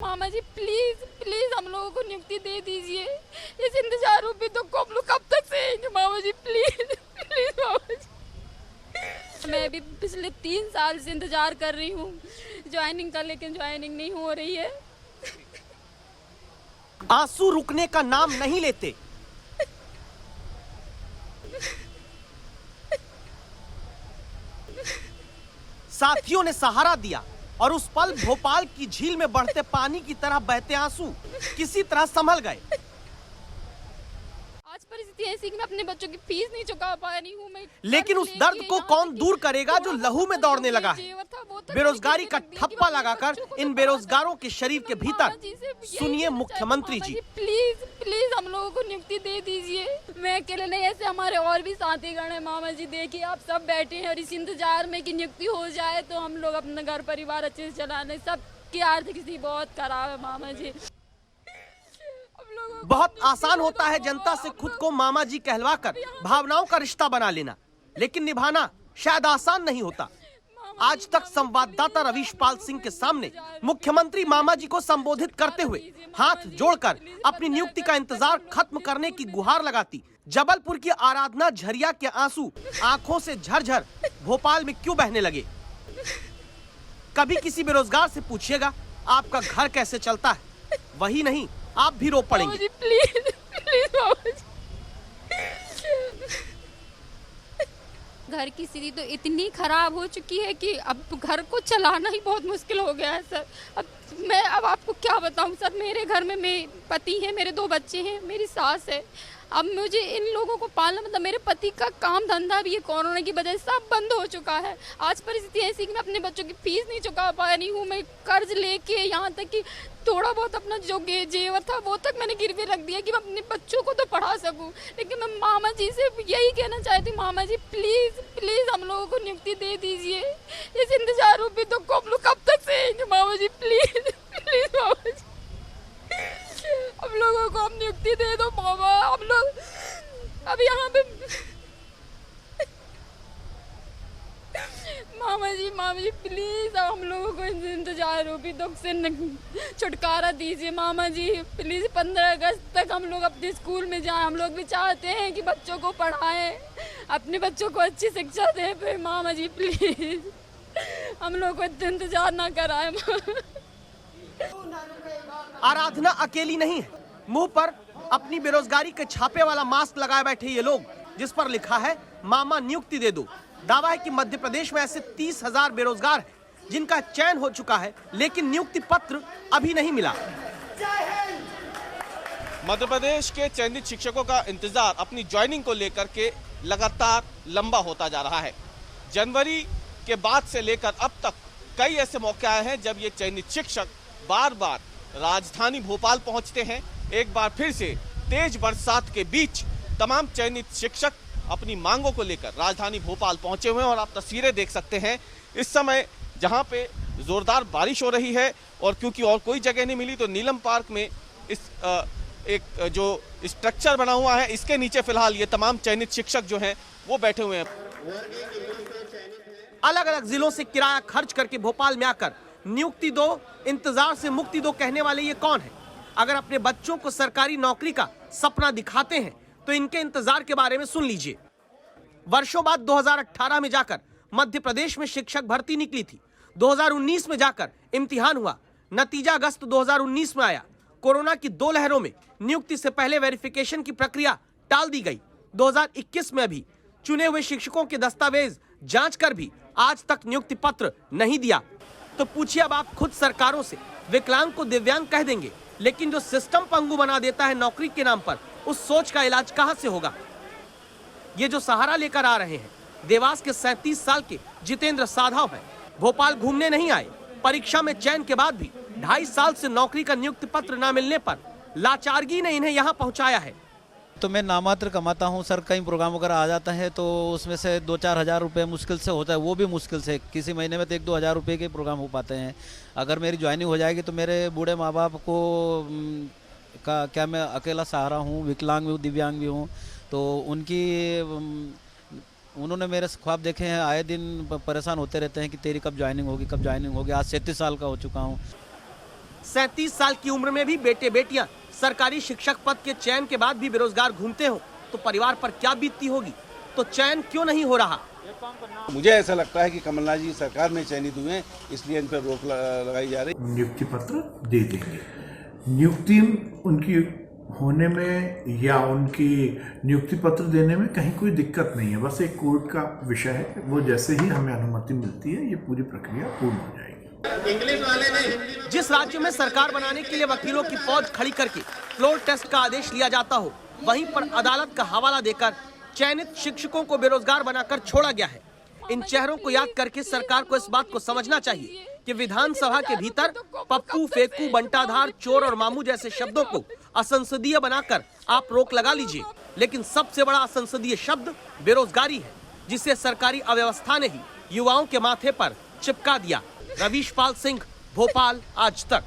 Mama ji please please हम लोगों को नियुक्ति दे दीजिए। इस इंतजारों पे तो हम लोग कब तक सहेंगे मामा जी, प्लीज प्लीज मामा जी। मैं भी पिछले 3 साल से इंतजार कर रही हूँ ज्वाइनिंग का, लेकिन ज्वाइनिंग नहीं हो रही है। आंसू रुकने का नाम नहीं लेते। साथियों ने सहारा दिया और उस पल भोपाल की झील में बढ़ते पानी की तरह बहते आंसू किसी तरह संभल गए। आज परिस्थिति ऐसी कि मैं अपने बच्चों की फीस नहीं चुका पा रही हूँ। लेकिन उस दर्द को कौन दूर करेगा जो लहू में दौड़ने लगा है। बेरोजगारी का ठप्पा लगाकर इन बेरोजगारों के शरीर के भीतर सुनिए मुख्यमंत्री जी। प्लीज प्लीज हम लोगों को नियुक्ति दे दीजिए। मैं अकेले नहीं, ऐसे हमारे और भी साथीगण हैं मामा जी। देखिए आप सब बैठे हैं और इस इंतजार में कि नियुक्ति हो जाए तो हम लोग अपना घर परिवार अच्छे से चलाने। सबकी आर्थिक स्थिति बहुत खराब है मामा जी। बहुत आसान होता है जनता से खुद को मामा जी कहलवाकर भावनाओं का रिश्ता बना लेना, लेकिन निभाना शायद आसान नहीं होता। आज तक संवाददाता रवीश पाल सिंह के सामने मुख्यमंत्री मामा जी को संबोधित करते हुए हाथ जोड़कर अपनी नियुक्ति का इंतजार खत्म करने की गुहार लगाती जबलपुर की आराधना झरिया के आंसू आंखों से झरझर भोपाल में क्यों बहने लगे। कभी किसी बेरोजगार से पूछिएगा आपका घर कैसे चलता है, वही नहीं आप भी रो पड़ेंगे। प्लीज प्लीज मामा जी। घर की स्थिति तो इतनी खराब हो चुकी है कि अब घर को चलाना ही बहुत मुश्किल हो गया है सर। अब आपको क्या बताऊं सर, मेरे घर में मेरे पति हैं, मेरे 2 बच्चे हैं, मेरी सास है। अब मुझे इन लोगों को पालना, मतलब मेरे पति का काम धंधा भी ये कोरोना की वजह से सब बंद हो चुका है। आज परिस्थिति ऐसी कि मैं अपने बच्चों की फीस नहीं चुका पा रही हूँ। मैं कर्ज लेके यहाँ तक कि थोड़ा बहुत अपना जो जेवर था वो तक मैंने गिरवी रख दिया कि मैं अपने बच्चों को तो पढ़ा सकूं। लेकिन मैं मामा जी से यही कहना चाहती हूँ, मामा जी प्लीज प्लीज हम लोगों को नियुक्ति दे दीजिए। इस इंतजारों पे तो हम लोग कब तक सहेंगे मामा जी, प्लीज प्लीज मामा जी। हम लोगों को हम नियुक्ति दे दो मामा। हम लोग अब यहाँ पे मामा जी प्लीज हम लोगों को इंतजार रूपी दुख से छुटकारा दीजिए मामा जी। प्लीज 15 अगस्त तक हम लोग अपने स्कूल में जाएं। हम लोग भी चाहते हैं कि बच्चों को पढ़ाएं, अपने बच्चों को अच्छी शिक्षा दें। फिर मामा जी प्लीज हम लोग को इंतजार ना कराएं। आराधना अकेली नहीं है। मुंह पर अपनी बेरोजगारी के छापे वाला मास्क लगाए बैठे ये लोग, जिस पर लिखा है मामा नियुक्ति दे दो। दावा है कि मध्य प्रदेश में ऐसे 30,000 बेरोजगार हैं जिनका चयन हो चुका है, लेकिन नियुक्ति पत्र अभी नहीं मिला। मध्य प्रदेश के चयनित शिक्षकों का इंतजार अपनी ज्वाइनिंग को लेकर के लगातार लंबा होता जा रहा है। जनवरी के बाद से लेकर अब तक कई ऐसे मौके आए हैं जब ये चयनित शिक्षक बार बार राजधानी भोपाल पहुंचते हैं। एक बार फिर से तेज बरसात के बीच तमाम चयनित शिक्षक अपनी मांगों को लेकर राजधानी भोपाल पहुंचे हुए हैं और आप तस्वीरें देख सकते हैं इस समय जहां पे जोरदार बारिश हो रही है। और क्योंकि और कोई जगह नहीं मिली तो नीलम पार्क में इस एक जो स्ट्रक्चर बना हुआ है इसके नीचे फिलहाल ये तमाम चयनित शिक्षक जो हैं वो बैठे हुए हैं। अलग अलग जिलों से किराया खर्च करके भोपाल में आकर नियुक्ति दो, इंतजार से मुक्ति दो कहने वाले ये कौन है? अगर अपने बच्चों को सरकारी नौकरी का सपना दिखाते हैं तो इनके इंतजार के बारे में सुन लीजिए। वर्षों बाद 2018 में जाकर मध्य प्रदेश में शिक्षक भर्ती निकली थी। 2019 में जाकर इम्तिहान हुआ, नतीजा अगस्त 2019 में आया। कोरोना की 2 लहरों में नियुक्ति से पहले वेरिफिकेशन की प्रक्रिया टाल दी गई। 2021 में भी चुने हुए शिक्षकों के दस्तावेज जांच कर भी आज तक नियुक्ति पत्र नहीं दिया। तो पूछिए अब आप खुद सरकारों से, विकलांग को दिव्यांग कह देंगे, लेकिन जो सिस्टम पंगु बना देता है नौकरी के नाम पर, उस सोच का इलाज कहां से होगा? ये जो सहारा लेकर आ रहे हैं देवास के 37 साल के जितेंद्र साधव है। भोपाल घूमने नहीं आए, परीक्षा में चयन के बाद भी 2.5 साल से नौकरी का नियुक्ति पत्र न मिलने पर लाचारगी ने इन्हें यहाँ पहुँचाया है। तो मैं नामात्र कमाता हूँ सर, कई प्रोग्राम वगैरह आ जाता है तो उसमें से 2-4 हज़ार रुपये मुश्किल से होता है, वो भी मुश्किल से किसी महीने में तो 1-2 हज़ार रुपये के प्रोग्राम हो पाते हैं। अगर मेरी ज्वाइनिंग हो जाएगी तो मेरे बूढ़े माँ बाप को का क्या मैं अकेला सहारा हूँ, विकलांग भी हूँ, दिव्यांग भी हूँ, तो उन्होंने मेरे ख्वाब देखे हैं, आए दिन परेशान होते रहते हैं कि तेरी कब ज्वाइनिंग होगी, कब ज्वाइनिंग होगी। आज 37 साल का हो चुका हूँ। 37 साल की उम्र में भी बेटे बेटियां सरकारी शिक्षक पद के चयन के बाद भी बेरोजगार घूमते हो तो परिवार पर क्या बीतती होगी। तो चयन क्यों नहीं हो रहा। मुझे ऐसा लगता है कि कमलनाथ जी सरकार में चयनित हुए हैं, इसलिए इन पर रोक लगाई जा रही। नियुक्ति पत्र दे देंगे। नियुक्ति उनकी होने में या उनकी नियुक्ति पत्र देने में कहीं कोई दिक्कत नहीं है, बस एक कोर्ट का विषय है। वो जैसे ही हमें अनुमति मिलती है ये पूरी प्रक्रिया पूर्ण हो जाएगी। जिस राज्य में सरकार बनाने के लिए वकीलों की फौज खड़ी करके फ्लोर टेस्ट का आदेश लिया जाता हो, वहीं पर अदालत का हवाला देकर चयनित शिक्षकों को बेरोजगार बनाकर छोड़ा गया है। इन चेहरों को याद करके सरकार को इस बात को समझना चाहिए कि विधानसभा के भीतर पप्पू, फेकू, बंटाधार, चोर और मामू जैसे शब्दों को असंसदीय बनाकर आप रोक लगा लीजिए, लेकिन सबसे बड़ा असंसदीय शब्द बेरोजगारी है, जिसे सरकारी अव्यवस्था ने ही युवाओं के माथे पर चिपका दिया। रवीश पाल सिंह, भोपाल, आज तक।